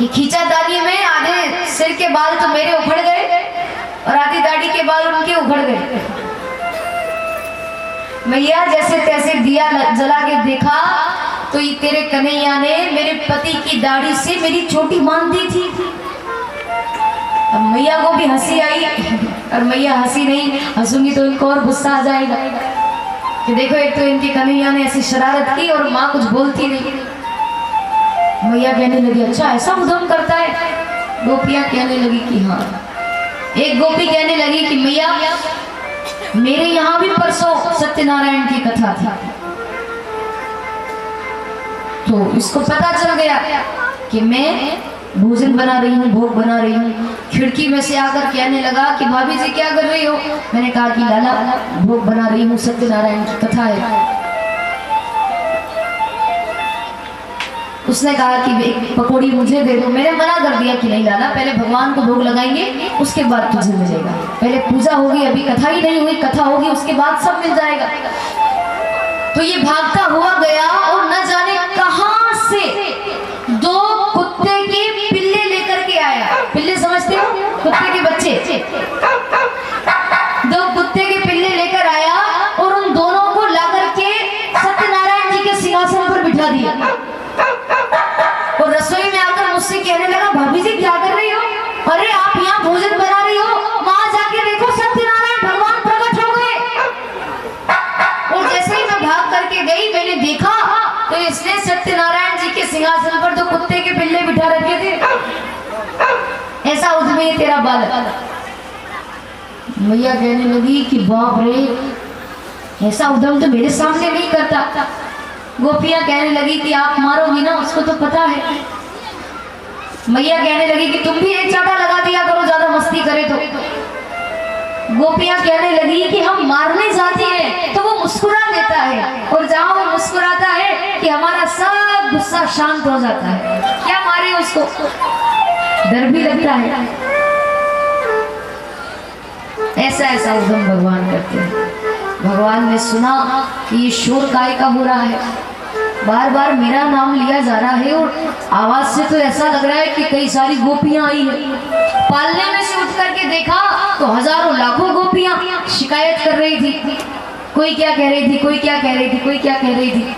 कि खींचातानी में आधे सिर के बाल तो मेरे उखड़ गए और आधी दाढ़ी के बाल उनके उखड़ गए। मैया जैसे तैसे दिया जला के देखा तो ये तेरे कन्हैया ने मेरे पति की दाढ़ी से मेरी चोटी बांध दी थी। अब मैया को भी हंसी आई और मैया हंसी नहीं, हंसूंगी तो इनको और गुस्सा आ जाएगा कि देखो एक तो इनके कन्हैया ने ऐसी शरारत की और माँ कुछ बोलती नहीं। मैया कहने लगी अच्छा ऐसा उद्यम करता है। गोपियां कहने लगी कि हाँ। एक गोपी कहने लगी कि मैया मेरे यहाँ भी परसों सत्यनारायण की कथा थी, तो इसको पता चल गया कि मैं भोजन बना रही हूँ, भोग बना रही हूँ। खिड़की में से आकर कहने लगा कि भाभी जी क्या कर रही हो। मैंने कहा कि लाला भोग बना रही हूँ, सत्यनारायण की कथा है। उसने कहा कि एक पकौड़ी मुझे दे दो। मैंने मना कर दिया कि नहीं लाला, पहले भगवान को भोग लगाएंगे उसके बाद तुझे मिलेगा। पहले पूजा होगी, अभी कथा ही नहीं हुई, कथा होगी उसके बाद सब मिल जाएगा। तो ये भागता हुआ गया और न जाने कहां से दो कुत्ते के पिल्ले लेकर के आया। पिल्ले समझते हो? कुत्ते के बच्चे। दो कुत्ते के पिल्ले लेकर आया और उन दोनों को लाकर के सत्यनारायण जी के सिंहासन पर बिठा दिया और रसोई में आकर मुझसे कहने लगा भाभी जी क्या कर रही हो। अरे आप यहाँ भोजन बना रही हो, वहां जाके देखो सत्यनारायण भगवान प्रकट हो गए। और जैसे ही मैं भाग करके गई मैंने देखा तो इसने सत्यनारायण जी के सिंहासन पर दो कुत्ते के पिल्ले बिठा रखे थे। ऐसा उद्यमी है तेरा बालक। मैया कहने लगी कि बाप रे ऐसा उद्यम तो मेरे सामने नहीं करता। गोपियां कहने लगी कि आप मारोगी ना, उसको तो पता है। मैया कहने लगी कि तुम भी एक चाटा लगा दिया करो ज्यादा मस्ती करे तो। गोपियां कहने लगी कि हम मारने जाती हैं तो वो मुस्कुरा देता है और जहां वो मुस्कुराता है कि हमारा सब गुस्सा शांत हो जाता है। क्या मारे उसको, डर भी लगता है। ऐसा ऐसा उद्यम भगवान करते हैं। भगवान ने सुना कि ये शोर काय का हो रहा है, बार बार मेरा नाम लिया जा रहा है और आवाज से तो ऐसा लग रहा है कि कई सारी गोपियां आई है। पालने में से उठ करके देखा तो हजारों लाखों गोपियां शिकायत कर रही थी। कोई क्या कह रही थी, कोई क्या कह रही थी, कोई क्या कह रही थी।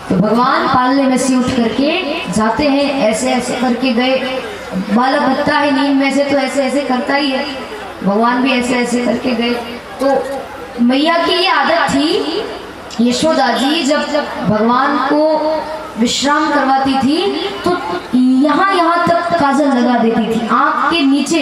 तो भगवान पालने में से उठ करके जाते हैं, ऐसे ऐसे करके गए। बालक उठता है नींद में से तो ऐसे ऐसे करता ही है। भगवान भी ऐसे ऐसे करके गए। तो मैया की ये आदत थी, यशोदा जी जब भगवान को विश्राम करवाती थी तो यहाँ यहाँ तक काजल लगा देती थी, आँख के नीचे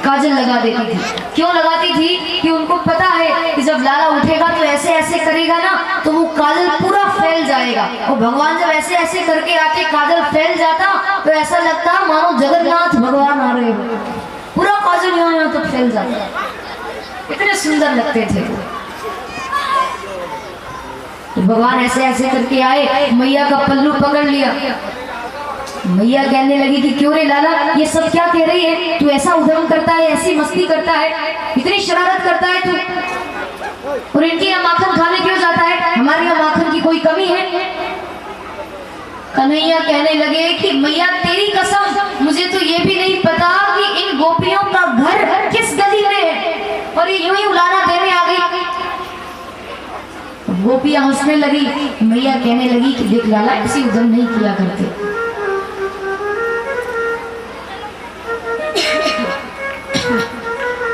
काजल लगा देती थी। क्यों लगाती थी? कि उनको पता है कि जब लाला उठेगा तो ऐसे ऐसे करेगा ना तो वो काजल पूरा फैल जाएगा। और भगवान जब ऐसे ऐसे करके आके काजल फैल जाता तो ऐसा लगता मानो जगन्नाथ भगवान आ रहे हो। पूरा काजल यहाँ यहाँ तक फैल जाता, इतने सुंदर लगते थे। तो भगवान ऐसे ऐसे करके आए, मैया का पल्लू पकड़ लिया। मैया कहने लगी कि क्यों रे लाला ये सब क्या कह रही है, तू ऐसा उद्यम करता है, ऐसी मस्ती करता है, इतनी शरारत करता है तू, और इनके यहाँ माखन खाने क्यों जाता है, हमारे यहाँ माखन की कोई कमी है। कन्हैया कहने लगे कि मैया तेरी कसम मुझे तो ये भी नहीं पता कि इन गोपियों का घर किस गली में है और ये यूं ही उलाना देने आ गई। गोपियां हंसने लगी। मैया कहने लगी कि देख लाला ऐसी उद्यम नहीं किया करते।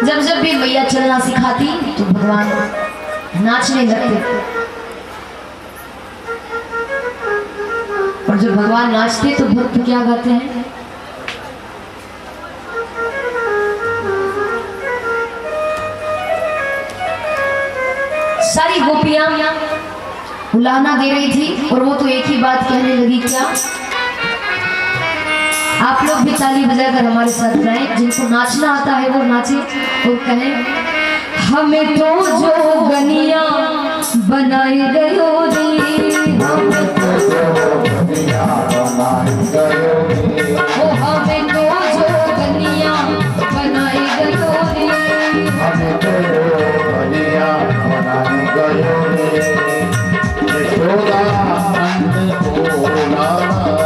जब जब भी मैया चलना सिखाती तो भगवान नाचने लगते और जब भगवान नाचते तो भक्त क्या गाते हैं, सारी गोपियां उलाहना दे रही थी और वो तो एक ही बात कहने लगी। क्या आप लोग भी ताली बजाकर हमारे साथ गाएं, जिनको नाचना आता है वो नाचे और कहें हमें तो जो गनिया बनाई गयो रे, हमें तो जो गनिया बनाई गयो रे, ओ हमें तो जो गनिया बनाई गयो रे, हमें तो गनिया बनाई गयो रे, यशोदा नंद को लाला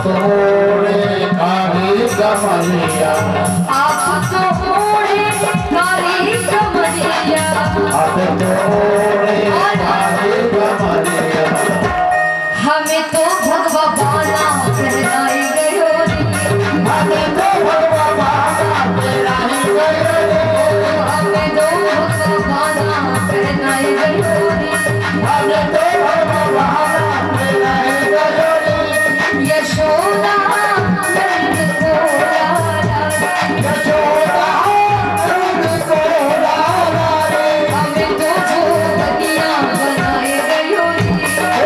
तो ओढ़े काली कमरिया, आप तो ओढ़े काली कमरिया, आप तो ओढ़े काली कमरिया। हमें तो भगवा बाला पहनाई गयो रे, हमें तो भगवा बाला पहनाई गयो रे, हमें तो भगवा बाला पहनाई गयो रे, हमें तो भगवा बाला पहनाई गयो रे। यशोदा नंद को लाला रे, यशोदा नंद को लाला रे, हमें तो जोगिया बनाए गयो रे,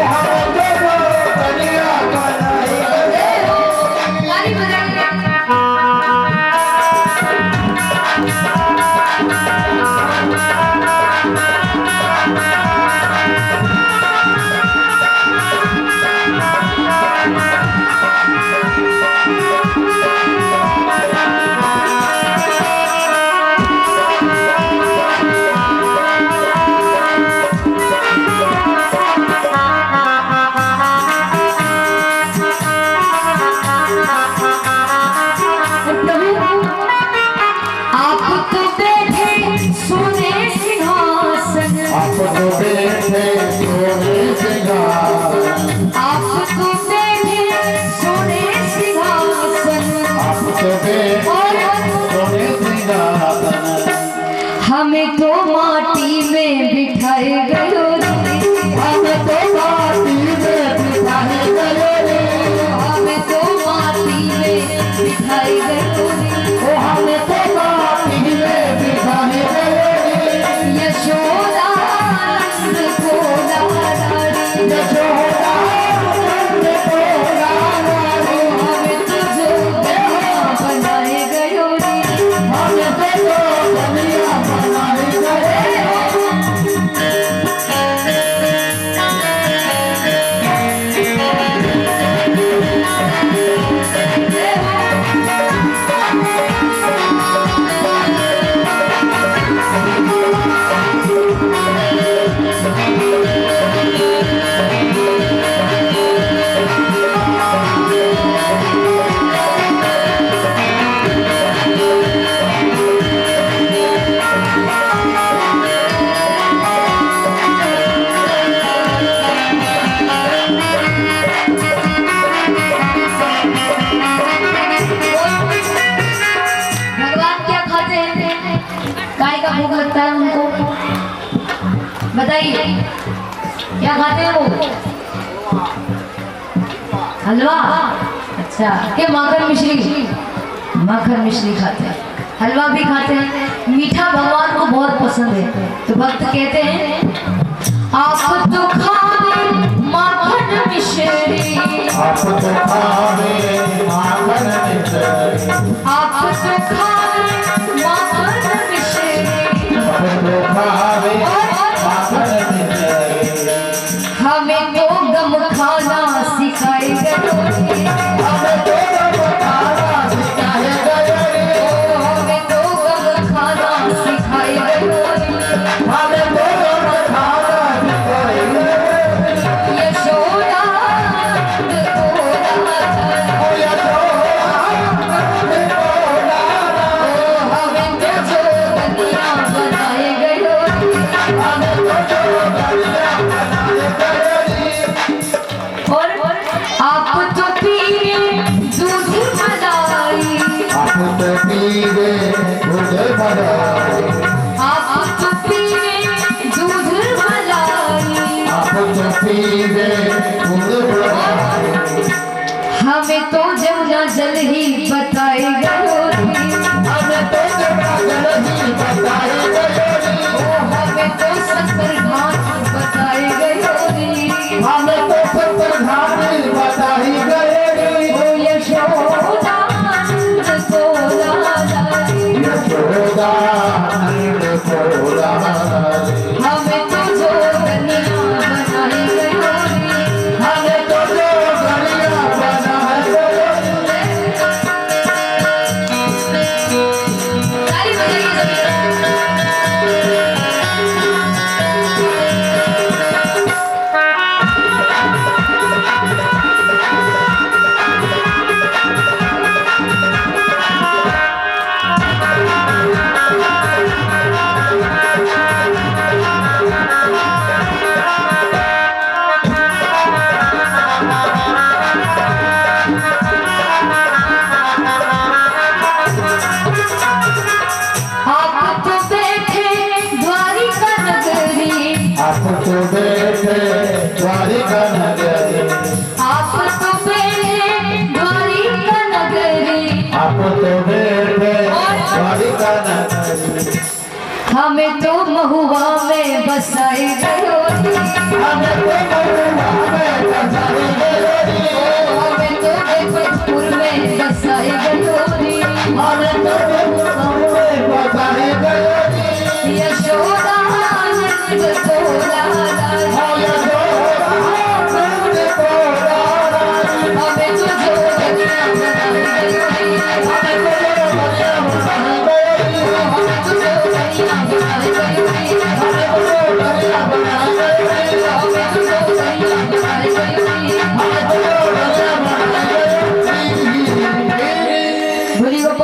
हमें तो जोगिया बनाए गयो रे। ताली बजाइए। आप तो बैठे सोने सिंहासन, आप तो बैठे सोने सिंहासन, आप तो बैठे सोने सिंहासन, आप तो बैठे सोने सिंहासन। हमें तो माटी में बिठाए गयो रे, हमें तो माटी में बिठाए गयो रे, हमें तो माटी में बिठाए गयो रे, हमें तो माटी में बिठाए गयो रे। यशोदा नंद को लाला रे, यशोदा नंद को लाला रे, हमें तो जोगिया बनाए गयो रे, हमें तो जोगिया बनाए गयो रे। भगवान क्या खाते हैं? गाय का भोग लगता है उनको, बताइए क्या खाते हैं वो? हलवा। अच्छा, ये माखन मिश्री, माखन मिश्री खाते हैं, हलवा भी खाते हैं। मीठा भगवान को बहुत पसंद है, तो भक्त कहते हैं आप तो खावे माखन मिश्री, आप तो खावे माखन मिश्री, आप तो खावे माखन मिश्री, आप तो खावे माखन मिश्री। हमें तो गम खाना सिखाए गयो रे, हमें तो गम खाना सिखाए गयो रे, हमें तो गम खाना सिखाए गयो रे, हमें तो गम खाना सिखाए गयो रे। यशोदा नंद को लाला रे, ओ यशोदा नंद को लाला रे, हमें तो जोगिया बनाए गयो रे, हमें तो जोगिया बनाए गयो रे। और आप तो पीए दूध मलाई, आप तो पीवे दूध मलाई, आप तो पीए दूध मलाई, आप तो पीवे दूध मलाई। हमें तो जमुना जल ही बताए गयो रे, हमें तो जमुना जल ही बताए गयो रे, हमें तो सत्तर घाट बताए गयो रे, हमें तो सत्तर घाट बताई गए रे। ओ यशोदा नंद को लाला रे, यशोदा नंद को लाला रे, हमें तो जोगिया बनाए गयो रे, हमें तो जोगिया बनाए गयो रे। द्वारिका नगरी हमें तो महुआ में बसाई गलोरी, हमें तो महुआ में बसाई गलोरी, हमें तो बेपतपुर में बसाई गलोरी, हमें तो